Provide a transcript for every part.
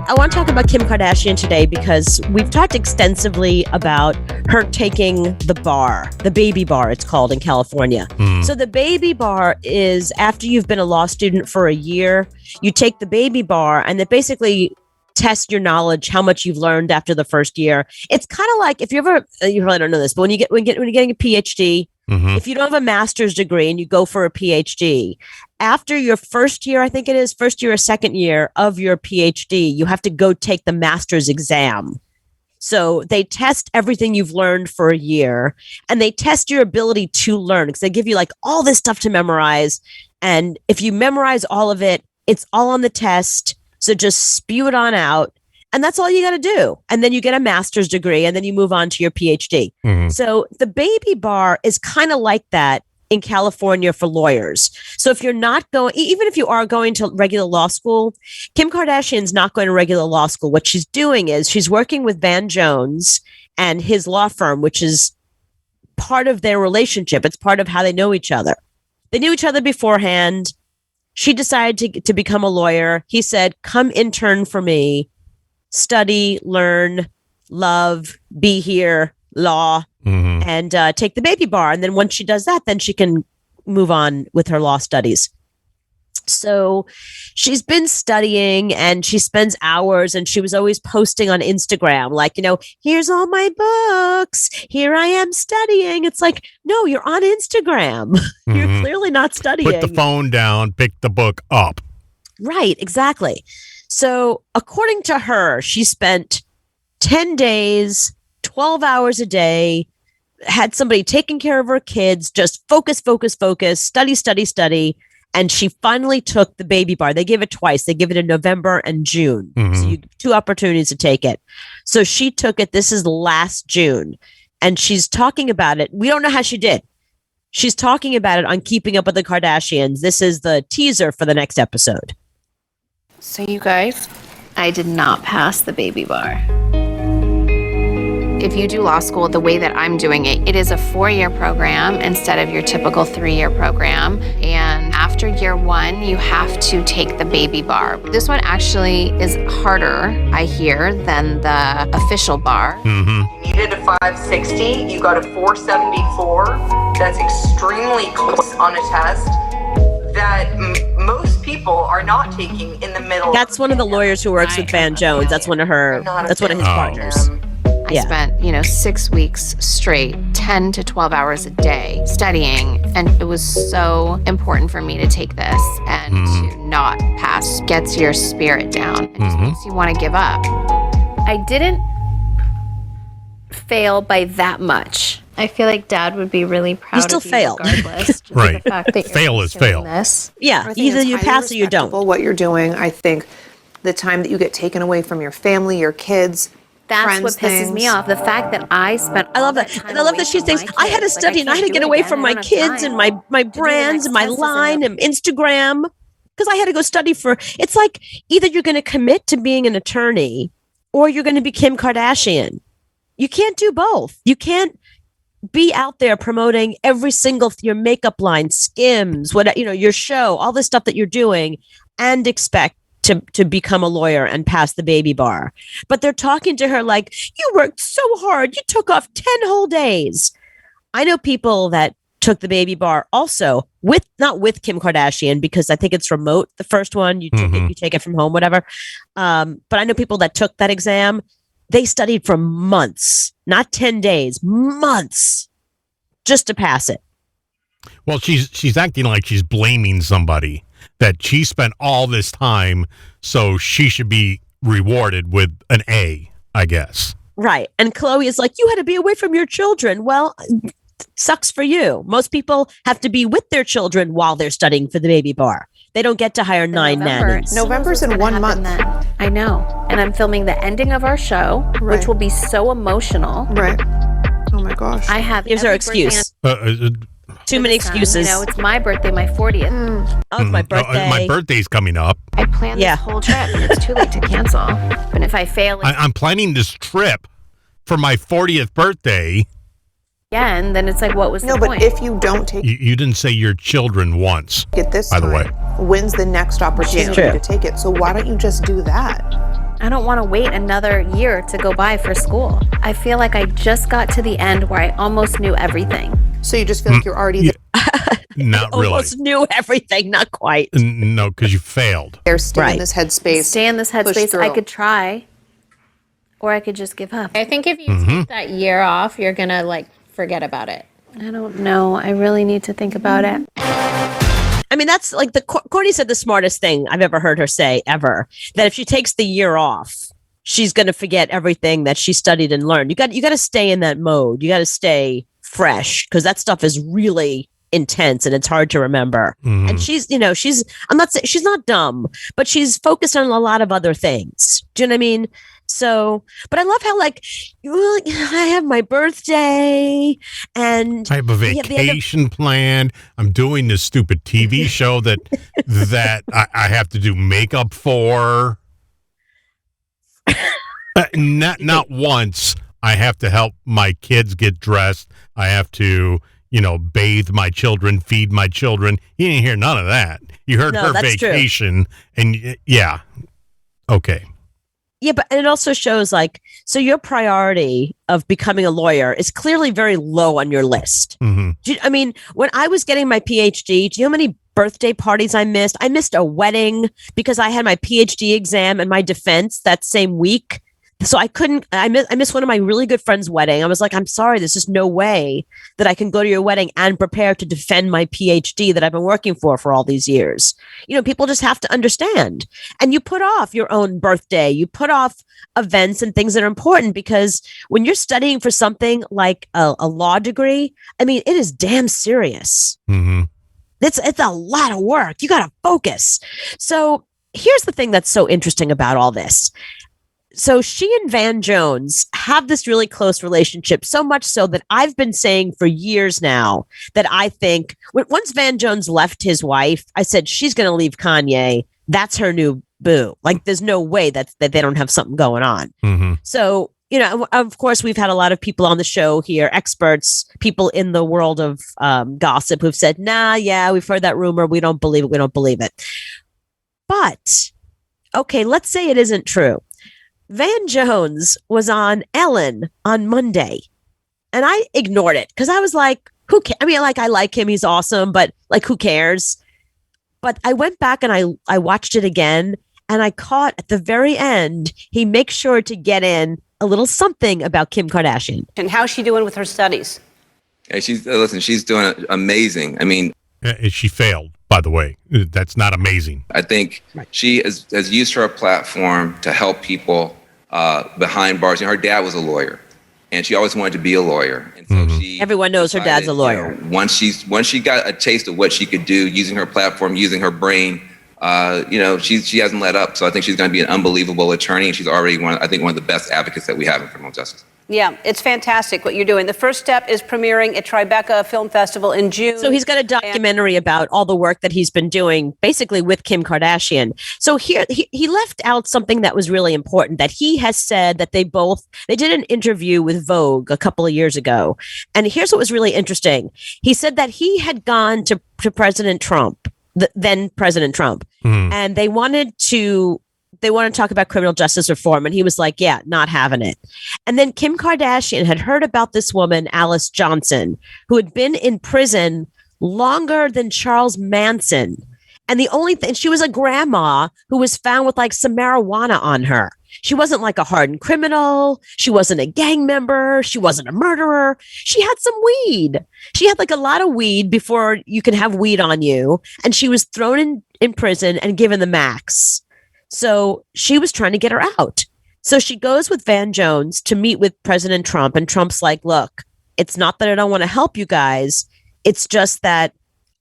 I want to talk about Kim Kardashian today because we've talked extensively about her taking the bar, the baby bar, it's called in California. So the baby bar is after you've been a law student for a year, you take the baby bar and it basically test your knowledge, how much you've learned after the first year. It's kind of like if you probably don't know this, but when you're getting a PhD, if you don't have a master's degree and you go for a PhD, after your first year, I think it is first year or second year of your PhD, you have to go take the master's exam. So they test everything you've learned for a year and they test your ability to learn because they give you like all this stuff to memorize. And if you memorize all of it, it's all on the test. So just spew it on out. And that's all you got to do. And then you get a master's degree and then you move on to your PhD. So the baby bar is kind of like that in California for lawyers. So if you're not going, even if you are going to regular law school, Kim Kardashian's not going to regular law school. What she's doing is she's working with Van Jones and his law firm, which is part of their relationship. It's part of how they know each other. They knew each other beforehand. She decided to become a lawyer. He said, come intern for me, study, learn, love, be here, law, and take the baby bar. And then once she does that, then she can move on with her law studies. So she's been studying and she spends hours and she was always posting on Instagram, like, here's all my books. Here I am studying. It's like, no, you're on Instagram. You're clearly not studying. Put the phone down, pick the book up. Right, exactly. So according to her, she spent 10 days, 12 hours a day, had somebody taking care of her kids, just focus, study. And she finally took the baby bar. They give it twice. They give it in November and June. So you have 2 opportunities to take it. So she took it. This is last June. And she's talking about it. We don't know how she did. She's talking about it on Keeping Up with the Kardashians. This is the teaser for the next episode. So you guys, I did not pass the baby bar. If you do law school the way that I'm doing it, it is a 4-year program instead of your typical 3-year program. And after year 1, you have to take the baby bar. This one actually is harder, I hear, than the official bar. You needed a 560, you got a 474. That's extremely close on a test that most people are not taking in the middle. That's one of the lawyers who works with Van Jones. That's one of his partners. I spent, 6 weeks straight, 10 to 12 hours a day studying. And it was so important for me to take this and to not pass. Gets your spirit down. It just makes you want to give up. I didn't fail by that much. I feel like Dad would be really proud you still of you fail. regardless. Right. The fact that you're Fail is fail. This. Yeah, either you pass or you don't. What you're doing, I think the time that you get taken away from your family, your kids, That's friends, what pisses me things. off. The fact that I spent I love that. And I love that she thinks, I had to study and I had to get away from my kids and my brands and my line and Instagram because I had to go study it's like either you're going to commit to being an attorney or you're going to be Kim Kardashian. You can't do both. You can't be out there promoting every single your makeup line, Skims, your show, all the stuff that you're doing and expect to become a lawyer and pass the baby bar. But they're talking to her like, you worked so hard. You took off 10 whole days. I know people that took the baby bar also not with Kim Kardashian because I think it's remote. The first one, you take it from home, whatever. But I know people that took that exam. They studied for months, not 10 days, months just to pass it. Well, she's acting like she's blaming somebody that she spent all this time, so she should be rewarded with an A, I guess. Right. And Chloe is like, you had to be away from your children. Well, sucks for you. Most people have to be with their children while they're studying for the baby bar. They don't get to hire 9 nannies. November's in 1 month. I know. And I'm filming the ending of our show, which will be so emotional. Right. Oh my gosh. Here's her excuse. Too many excuses. It's my birthday, my 40th. Oh, it's my birthday. My birthday's coming up. I planned this whole trip, and it's too late to cancel. But if I fail I'm planning this trip for my 40th birthday. again, then it's like, what was the point? No, but if you don't take You didn't say your children once. it this by time, the way. when's the next opportunity to take it? So why don't you just do that? I don't want to wait another year to go by for school. I feel like I just got to the end where I almost knew everything. So you just feel like you're already Not really. Almost knew everything, not quite. No, because you failed. there, stay in Right. this headspace. Stay in this push headspace. I through. could try, or I could just give up. I think if you take that year off, you're gonna like forget about it. I don't know. I really need to think about it. I mean, that's like Courtney said the smartest thing I've ever heard her say ever, that if she takes the year off, she's going to forget everything that she studied and learned. You got to stay in that mode. You got to stay fresh because that stuff is really intense and it's hard to remember. And she's I'm not saying she's not dumb, but she's focused on a lot of other things. Do you know what I mean? So, but I love how I have my birthday and I have a vacation planned. I'm doing this stupid TV show that I have to do makeup for. Not once. I have to help my kids get dressed. I have to, bathe my children, feed my children. You didn't hear none of that. You heard her vacation, and yeah, okay. Yeah, but it also shows so your priority of becoming a lawyer is clearly very low on your list. I mean, when I was getting my PhD, do you know how many birthday parties I missed? I missed a wedding because I had my PhD exam and my defense that same week. So I missed one of my really good friends' wedding. I was like, I'm sorry, there's just no way that I can go to your wedding and prepare to defend my PhD that I've been working for all these years. People just have to understand. And you put off your own birthday. You put off events and things that are important because when you're studying for something like a law degree, I mean, it is damn serious. It's a lot of work. You got to focus. So here's the thing that's so interesting about all this. So she and Van Jones have this really close relationship, so much so that I've been saying for years now that I think once Van Jones left his wife, I said, she's going to leave Kanye. That's her new boo. There's no way that they don't have something going on. So, of course, we've had a lot of people on the show here, experts, people in the world of gossip who've said, we've heard that rumor. We don't believe it. We don't believe it. But, okay, let's say it isn't true. Van Jones was on Ellen on Monday, and I ignored it because I was like, who cares? I mean, I like him. He's awesome, but who cares? But I went back and I watched it again, and I caught at the very end, he makes sure to get in a little something about Kim Kardashian. And how's she doing with her studies? Hey, she's doing amazing. I mean, she failed, by the way. That's not amazing. I think she has used her platform to help people behind bars. Her dad was a lawyer, and she always wanted to be a lawyer. And so everyone knows her dad's a lawyer. Once she got a taste of what she could do using her platform, using her brain, she hasn't let up. So I think she's going to be an unbelievable attorney, and she's already one of the best advocates that we have in criminal justice. Yeah, it's fantastic what you're doing. The first step is premiering at Tribeca Film Festival in June. So he's got a documentary about all the work that he's been doing basically with Kim Kardashian. So here he left out something that was really important, that he has said that they did an interview with Vogue a couple of years ago. And here's what was really interesting. He said that he had gone to President Trump, then President Trump, and they wanted to talk about criminal justice reform. And he was like, yeah, not having it. And then Kim Kardashian had heard about this woman, Alice Johnson, who had been in prison longer than Charles Manson. And the only thing, she was a grandma who was found with some marijuana on her. She wasn't a hardened criminal. She wasn't a gang member. She wasn't a murderer. She had some weed. She had a lot of weed before you can have weed on you. And she was thrown in prison and given the max. So she was trying to get her out. So she goes with Van Jones to meet with President Trump. And Trump's like, look, it's not that I don't want to help you guys. It's just that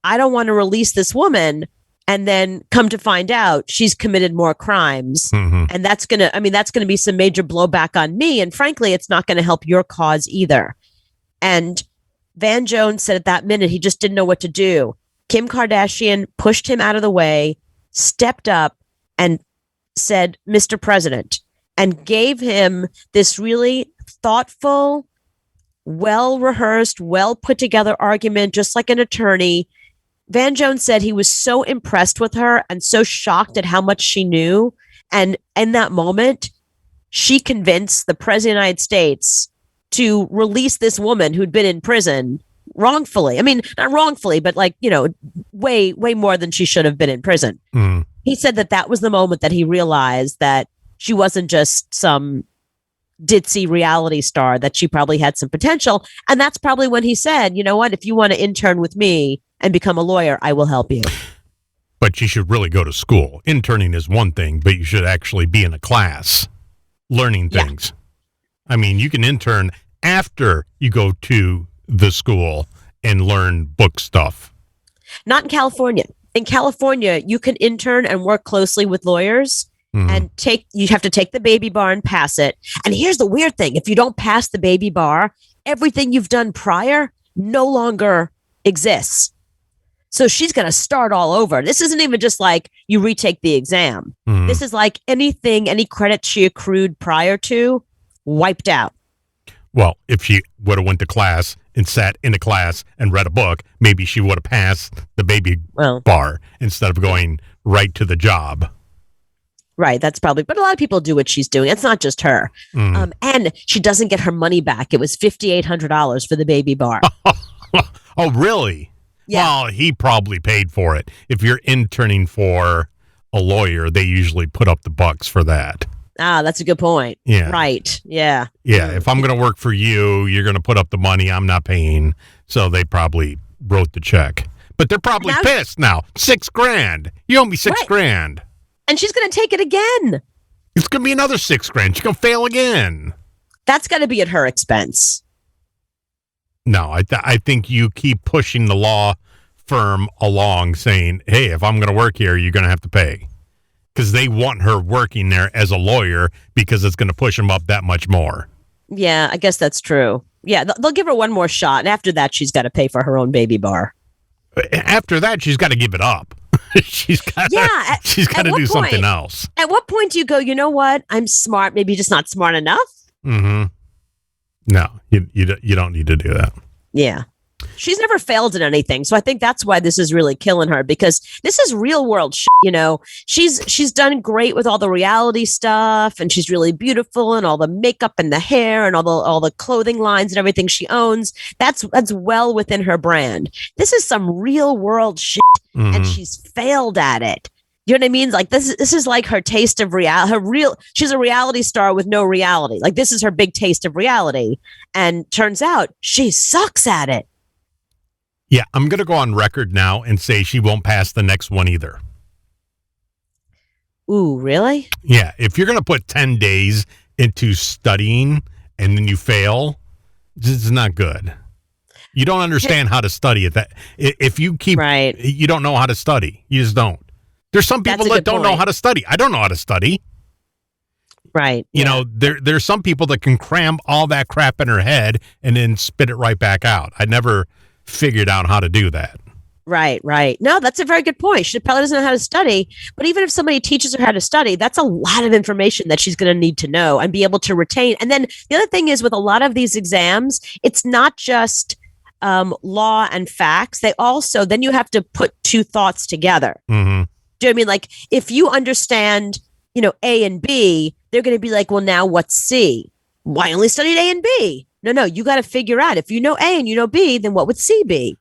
I don't want to release this woman and then come to find out she's committed more crimes. And that's going to be some major blowback on me. And frankly, it's not going to help your cause either. And Van Jones said at that minute, he just didn't know what to do. Kim Kardashian pushed him out of the way, stepped up and said, Mr. President, and gave him this really thoughtful, well-rehearsed, well-put-together argument, just like an attorney. Van Jones said he was so impressed with her and so shocked at how much she knew And in that moment, she convinced the president of the United States to release this woman who'd been in prison wrongfully. I mean, not wrongfully, but like, way more than she should have been in prison. He said that was the moment that he realized that she wasn't just some ditzy reality star, that she probably had some potential. And that's probably when he said, you know what, if you want to intern with me and become a lawyer, I will help you. But you should really go to school. Interning is one thing, but you should actually be in a class learning things. Yeah. I mean, you can intern after you go to the school and learn book stuff. Not in California. In California, you can intern and work closely with lawyers and you have to take the baby bar and pass it. And here's the weird thing. If you don't pass the baby bar, everything you've done prior no longer exists. So she's going to start all over. This isn't even just like you retake the exam. This is like any credit she accrued prior to, wiped out. Well, if she would have went to class and sat in a class and read a book, maybe she would have passed the baby bar instead of going right to the job. Right. That's probably, but a lot of people do what she's doing. It's not just her. And she doesn't get her money back. It was $5,800 for the baby bar. Oh, really? Yeah. Well, he probably paid for it. If you're interning for a lawyer, they usually put up the bucks for that. Ah, that's a good point. Yeah. Right. Yeah. Yeah. If I'm going to work for you, you're going to put up the money. I'm not paying. So they probably wrote the check. But they're probably pissed now. $6,000. You owe me $6,000. And she's going to take it again. It's going to be another $6,000. She's going to fail again. That's got to be at her expense. No, I think you keep pushing the law firm along saying, hey, if I'm going to work here, you're going to have to pay. Because they want her working there as a lawyer because it's going to push them up that much more. Yeah, I guess that's true. Yeah, they'll give her one more shot. And after that, she's got to pay for her own baby bar. After that, she's got to give it up. she's got to do something else. At what point do you go, you know what? I'm smart. Maybe just not smart enough. No, you don't need to do that. Yeah. She's never failed at anything. So I think that's why this is really killing her, because this is real world shit, She's done great with all the reality stuff, and she's really beautiful, and all the makeup and the hair and all the clothing lines and everything she owns. That's well within her brand. This is some real world shit, and she's failed at it. You know what I mean? Like this is like her taste of reality. She's a reality star with no reality. Like this is her big taste of reality, and turns out she sucks at it. Yeah, I'm going to go on record now and say she won't pass the next one either. Ooh, really? Yeah, if you're going to put 10 days into studying and then you fail, this is not good. You don't understand how to study it. If you keep, you don't know how to study. You just don't. There's some people that don't know how to study. I don't know how to study. Right. You know, there's some people that can cram all that crap in her head and then spit it right back out. I never figured out how to do that. Right. No, that's a very good point. She probably doesn't know how to study, but even if somebody teaches her how to study, that's a lot of information that she's going to need to know and be able to retain. And then the other thing is, with a lot of these exams, it's not just law and facts. They also, then you have to put two thoughts together. Do you know what I mean? Like if you understand, A and B, they're going to be like, well, now what's C? Why only studied A and B? No, you got to figure out, if you know A and you know B, then what would C be?